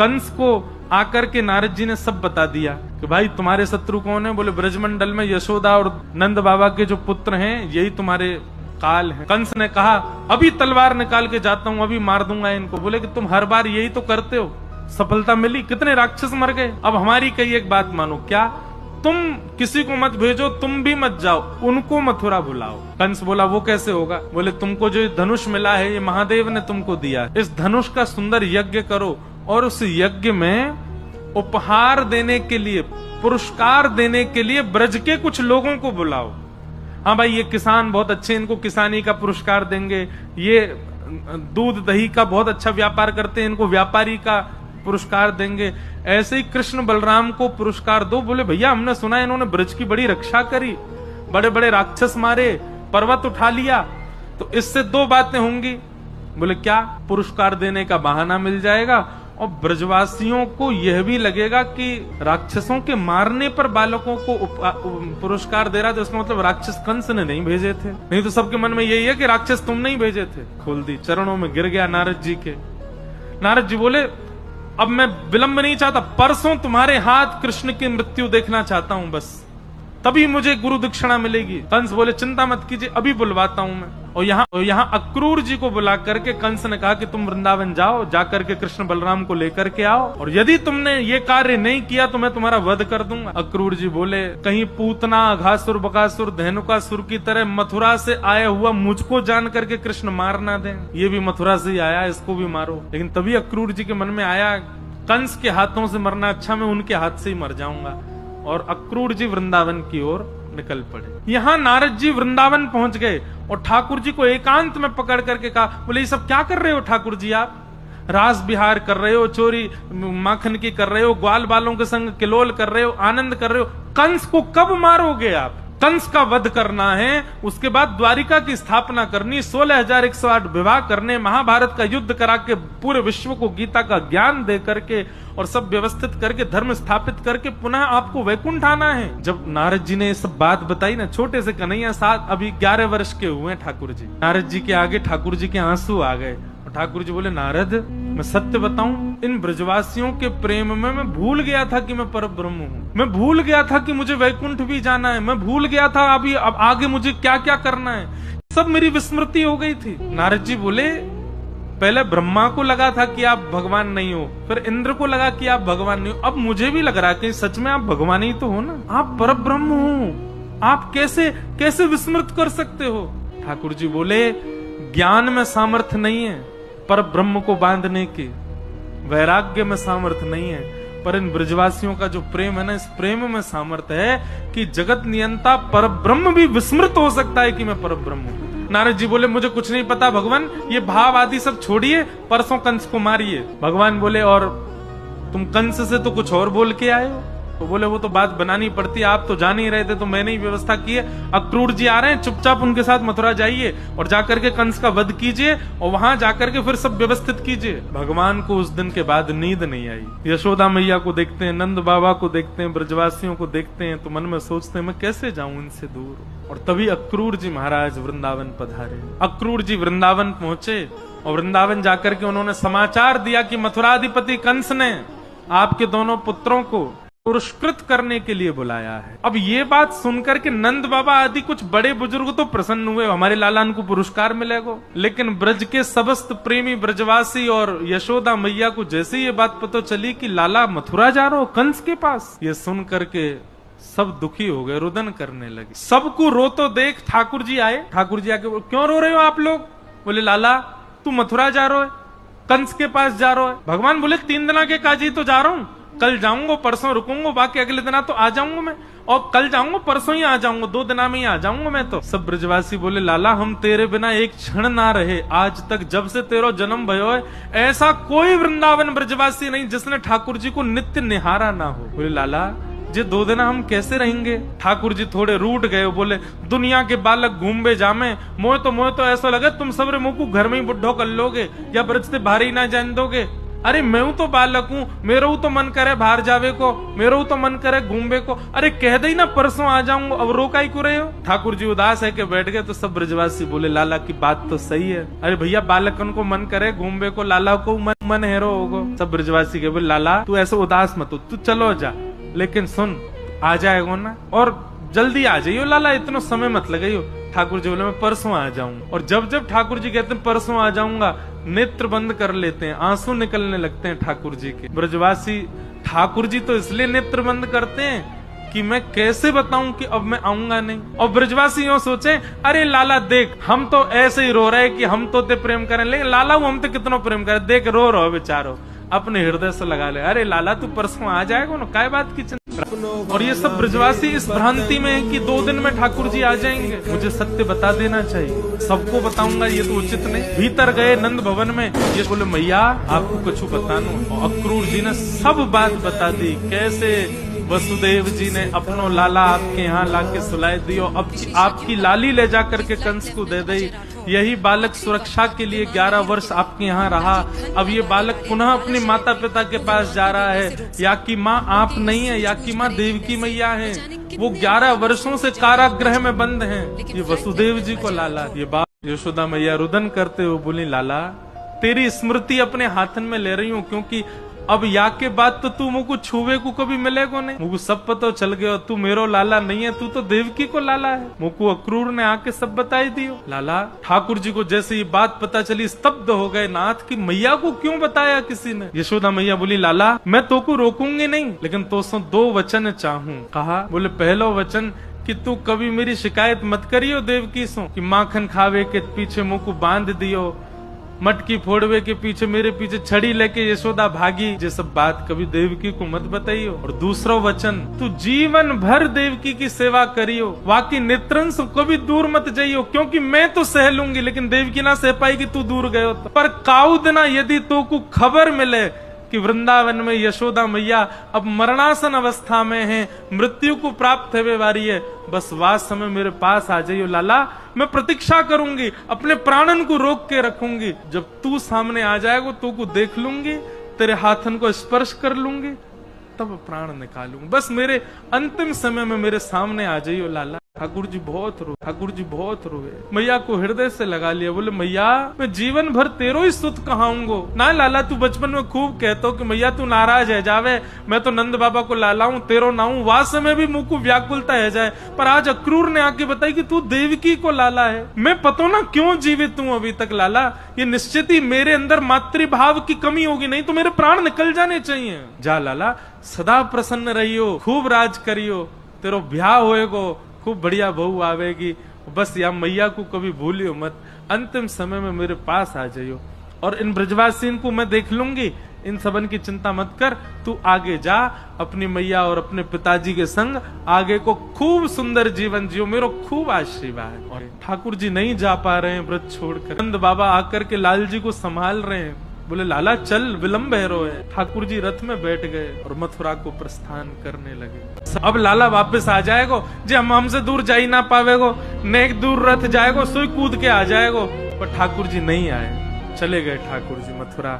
कंस को आकर के नारद जी ने सब बता दिया कि भाई तुम्हारे शत्रु कौन है। बोले ब्रजमंडल में यशोदा और नंद बाबा के जो पुत्र हैं यही तुम्हारे काल है। कंस ने कहा अभी तलवार निकाल के जाता हूं, अभी मार दूंगा इनको। बोले कि तुम हर बार यही तो करते हो, सफलता मिली, कितने राक्षस मर गए। अब हमारी कही एक बात मानो, क्या तुम किसी को मत भेजो, तुम भी मत जाओ, उनको मथुरा बुलाओ। कंस बोला वो कैसे होगा। बोले तुमको जो धनुष मिला है ये महादेव ने तुमको दिया, इस धनुष का सुंदर यज्ञ करो और उस यज्ञ में उपहार देने के लिए, पुरस्कार देने के लिए ब्रज के कुछ लोगों को बुलाओ। हाँ भाई ये किसान बहुत अच्छे, इनको किसानी का पुरस्कार देंगे, ये दूध दही का बहुत अच्छा व्यापार करते हैं, इनको व्यापारी का पुरस्कार देंगे। ऐसे ही कृष्ण बलराम को पुरस्कार दो। बोले भैया हमने सुना है इन्होंने ब्रज की बड़ी रक्षा करी, बड़े बड़े राक्षस मारे, पर्वत उठा लिया, तो इससे दो बातें होंगी। बोले क्या, पुरस्कार देने का बहाना मिल जाएगा और ब्रजवासियों को यह भी लगेगा कि राक्षसों के मारने पर बालकों को पुरस्कार दे रहा था, उसका मतलब राक्षस कंस ने नहीं भेजे थे। नहीं तो सबके मन में यही है कि राक्षस तुम नहीं भेजे थे। खोल दी, चरणों में गिर गया नारद जी के। नारद जी बोले अब मैं विलंब नहीं चाहता, परसों तुम्हारे हाथ कृष्ण की मृत्यु देखना चाहता हूं, बस तभी मुझे गुरु दक्षिणा मिलेगी। कंस बोले चिंता मत कीजिए, अभी बुलवाता हूं मैं। और यहाँ अक्रूर जी को बुला करके कंस ने कहा कि तुम वृंदावन जाओ, जाकर के कृष्ण बलराम को लेकर के आओ, और यदि तुमने ये कार्य नहीं किया तो मैं तुम्हारा वध कर दूंगा। अक्रूर जी बोले कहीं पूतना अघासुर बकासुर धेनुकासुर की तरह मथुरा से आया हुआ मुझको जान करके कृष्ण मार ना दें, ये भी मथुरा से ही आया, इसको भी मारो। लेकिन तभी अक्रूर जी के मन में आया कंस के हाथों से मरना अच्छा, मैं उनके हाथ से ही मर जाऊंगा। और अक्रूर जी वृंदावन की ओर निकल पड़े। यहाँ नारद जी वृंदावन पहुंच गए और ठाकुर जी को एकांत में पकड़ करके कहा, बोले ये सब क्या कर रहे हो ठाकुर जी, आप रास बिहार कर रहे हो, चोरी माखन की कर रहे हो, ग्वाल बालों के संग किलोल कर रहे हो, आनंद कर रहे हो, कंस को कब मारोगे आप। कंस का वध करना है, उसके बाद द्वारिका की स्थापना करनी, 16,108 विवाह करने, महाभारत का युद्ध करा के पूरे विश्व को गीता का ज्ञान दे करके और सब व्यवस्थित करके धर्म स्थापित करके पुनः आपको वैकुंठ आना है। जब नारद जी ने ये सब बात बताई ना, छोटे से कन्हैया साथ अभी 11 वर्ष के हुए ठाकुर जी, नारद जी के आगे ठाकुर जी के आंसू आ गए। और ठाकुर जी बोले नारद मैं सत्य बताऊं, इन ब्रजवासियों के प्रेम में मैं भूल गया था कि मैं परब्रह्म हूँ, मैं भूल गया था कि मुझे वैकुंठ भी जाना है, मैं भूल गया था अभी अब आगे मुझे क्या क्या करना है, सब मेरी विस्मृति हो गई थी। नारद जी बोले पहले ब्रह्मा को लगा था कि आप भगवान नहीं हो, फिर इंद्र को लगा कि आप भगवान नहीं हो, अब मुझे भी लग रहा है कि सच में आप भगवान ही तो हो ना, आप परब्रह्म हो, आप कैसे विस्मृत कर सकते हो। ठाकुर जी बोले ज्ञान में सामर्थ्य नहीं है पर ब्रह्म को बांधने की, वैराग्य में सामर्थ्य नहीं है, पर इन ब्रजवासियों का जो प्रेम है ना, इस प्रेम में सामर्थ्य है कि जगत नियंता परब्रह्म भी विस्मृत हो सकता है कि मैं परब्रह्म हूं। नारद जी बोले मुझे कुछ नहीं पता भगवान, ये भाव आदि सब छोड़िए, परसों कंस को मारिए। भगवान बोले और तुम कंस से तो कुछ और बोल के आए हो। तो बोले वो तो बात बनानी पड़ती, आप तो जान ही रहे थे तो मैंने ही व्यवस्था की है। अक्रूर जी आ रहे हैं, चुपचाप उनके साथ मथुरा जाइए और जाकर के कंस का वध कीजिए और वहां जाकर के फिर सब व्यवस्थित कीजिए। भगवान को उस दिन के बाद नींद नहीं आई। यशोदा मैया को देखते हैं, नंद बाबा को देखते हैं, ब्रजवासियों को देखते हैं तो मन में सोचते हैं मैं कैसे जाऊं इनसे दूर। और तभी अक्रूर जी महाराज वृंदावन पधारे। अक्रूर जी वृंदावन पहुंचे और वृंदावन जाकर के उन्होंने समाचार दिया कि मथुराधिपति कंस ने आपके दोनों पुत्रों को पुरस्कृत करने के लिए बुलाया है। अब ये बात सुनकर के नंद बाबा आदि कुछ बड़े बुजुर्ग तो प्रसन्न हुए, हमारे लालन को पुरस्कार मिलेगा। लेकिन ब्रज के समस्त प्रेमी ब्रजवासी और यशोदा मैया को जैसे ये बात पता चली कि लाला मथुरा जा रहा हो कंस के पास, ये सुन करके सब दुखी हो गए, रुदन करने लगे। सबको रो तो देख ठाकुर जी आए। ठाकुर जी आके क्यों रो रहे हो आप लोग। बोले लाला तू मथुरा जा रहा है, कंस के पास जा रहा है। भगवान बोले 3 दिन के काजी तो जा रहा हूं, कल जाऊंगा, परसों रुकूंगा, बाकी अगले दिन तो आ जाऊंगा मैं, और कल जाऊंगा परसों ही आ जाऊंगा, 2 दिन में ही आ जाऊंगा मैं तो। सब ब्रजवासी बोले लाला हम तेरे बिना एक क्षण ना रहे, आज तक जब से तेरा जन्म भयो है ऐसा कोई वृंदावन ब्रजवासी नहीं जिसने ठाकुर जी को नित्य निहारा ना हो। बोले लाला जे 2 दिन हम कैसे रहेंगे। ठाकुर जी थोड़े रूठ गए, बोले दुनिया के बालक घूमे जामे, मोह तो ऐसा लगे तुम सबरे मुंह को घर में ही बुढ़ो कर लोगे या ब्रज से बाहर ही ना जान दोगे। अरे मैं तो बालक हूँ, मेरा तो मन करे बाहर जावे को, मेरा तो मन करे घूमवे को। अरे कह दे ना परसों आ जाऊंगा, अब रोका ही को रहे हो। ठाकुर जी उदास है के बैठ गए। तो सब ब्रजवासी बोले लाला की बात तो सही है। अरे भैया बालकन को मन करे घूमवे को, लाला को मन हेरो होगो। सब ब्रजवासी के बोले लाला तू ऐसे उदास मत हो, तू चलो जा, लेकिन सुन आ जाएगा ना, और जल्दी आ जाइयो लाला, इतना समय मत लगाइयो। ठाकुर जी बोले मैं परसों आ जाऊंगा। और जब जब ठाकुर जी कहते हैं परसों आ जाऊंगा, नेत्र बंद कर लेते हैं, आंसू निकलने लगते हैं ठाकुर जी के। ब्रजवासी ठाकुर जी तो इसलिए नेत्र बंद करते हैं कि मैं कैसे बताऊं कि अब मैं आऊंगा नहीं। और ब्रजवासी यूं सोचे अरे लाला देख हम तो ऐसे ही रो रहे कि हम तो ते प्रेम करें, लेकिन लाला वो हम तो कितना प्रेम करें, देख रो रहो बेचारो, अपने हृदय से लगा ले। अरे लाला तू परसों आ जाएगा ना, काय बात की चिंता। और ये सब ब्रजवासी इस भ्रांति में है कि 2 दिन में ठाकुर जी आ जाएंगे। मुझे सत्य बता देना चाहिए, सबको बताऊंगा ये तो उचित नहीं। भीतर गए नंद भवन में, ये बोले मैया आपको कुछ बतानो। अक्रूर जी ने सब बात बता दी, कैसे वसुदेव जी ने अपनो लाला आपके यहाँ लाके सुलाए दियो, अब आपकी लाली ले जाकर के कंस को दे दी। यही बालक सुरक्षा के लिए 11 वर्ष आपके यहाँ रहा, अब ये बालक पुनः अपने माता पिता के पास जा रहा है। या की माँ आप नहीं है, या की माँ देवकी मैया है, वो 11 वर्षों से कारागृह में बंद हैं। ये वसुदेव जी को लाला। ये बात यशोदा मैया रुदन करते हुए बोली लाला तेरी स्मृति अपने हाथन में ले रही हूँ, क्योंकि अब या के बाद तो तू मुझको छुवे को कभी मिलेगो नहीं। मुझको सब पता चल गया तू मेरो लाला नहीं है, तू तो देवकी को लाला है। मुझको अक्रूर ने आके सब बताई दियो। लाला ठाकुर जी को जैसे ये बात पता चली स्तब्ध हो गए, नाथ की मैया को क्यों बताया किसी ने। यशोदा मैया बोली लाला मैं तो को रोकूंगी नहीं, लेकिन तो 2 वचन चाहूं। कहा, बोले पहलो वचन कि तू कभी मेरी शिकायत मत करियो देवकी सो, कि माखन खावे के पीछे मुझको बांध दियो, मटकी फोड़वे के पीछे मेरे पीछे छड़ी लेके यशोदा भागी, ये सब बात कभी देवकी को मत बताइयो। और दूसरा वचन, तू जीवन भर देवकी की सेवा करियो, वाकई नेत्रंश कभी दूर मत जाइयो, क्योंकि मैं तो सह लूंगी लेकिन देवकी ना सह पाएगी तू दूर गयो तो। पर काउ दिना यदि तो को खबर मिले कि वृंदावन में यशोदा मैया अब मरणासन अवस्था में है, मृत्यु को प्राप्त होने वाली है, बस वास समय मेरे पास आ जाइयो लाला, मैं प्रतीक्षा करूंगी, अपने प्राणन को रोक के रखूंगी। जब तू सामने आ जाएगा तो को देख लूंगी, तेरे हाथन को स्पर्श कर लूंगी, तब प्राण निकालूंगी। बस मेरे अंतिम समय में मेरे सामने आ जाइयो लाला। ठाकुर जी बहुत रोए, मैया को हृदय से लगा लिया। बोले मैया मैं जीवन भर तेरो ही सुत कहाऊंगो ना। लाला तू बचपन में खूब कहता हो कि मैया तू नाराज है जावे, मैं तो नंद बाबा को लाला हूँ तेरो ना हूँ, वास में भी मुझको व्याकुलता है जाए। पर आज अक्रूर ने आके बताई कि तू देवकी को लाला है। मैं पता ना क्यों जीवित हूँ अभी तक लाला, ये निश्चित ही मेरे अंदर मातृभाव की कमी होगी, नहीं तो मेरे प्राण निकल जाने चाहिए। जा लाला सदा प्रसन्न रहियो, खूब राज करियो, तेरो ब्याह होएगो, खूब बढ़िया बहू आवेगी, बस या मैया को कभी भूलियो मत, अंतिम समय में मेरे पास आ जाइयो। और इन ब्रजवासियों को मैं देख लूंगी, इन सबन की चिंता मत कर, तू आगे जा अपनी मैया और अपने पिताजी के संग आगे को खूब सुंदर जीवन जियो, मेरो खूब आशीर्वाद। और ठाकुर जी नहीं जा पा रहे हैं व्रत छोड़कर, नंद बाबा आकर के लाल जी को संभाल रहे हैं। बोले लाला चल विलंब है रो है। ठाकुर जी रथ में बैठ गए और मथुरा को प्रस्थान करने लगे। अब लाला वापस आ जाएगो, जे हम हमसे दूर जा ही ना पावेगो, नेक दूर रथ जाएगो सोई कूद के आ जाएगो। पर ठाकुर जी नहीं आए, चले गए ठाकुर जी मथुरा।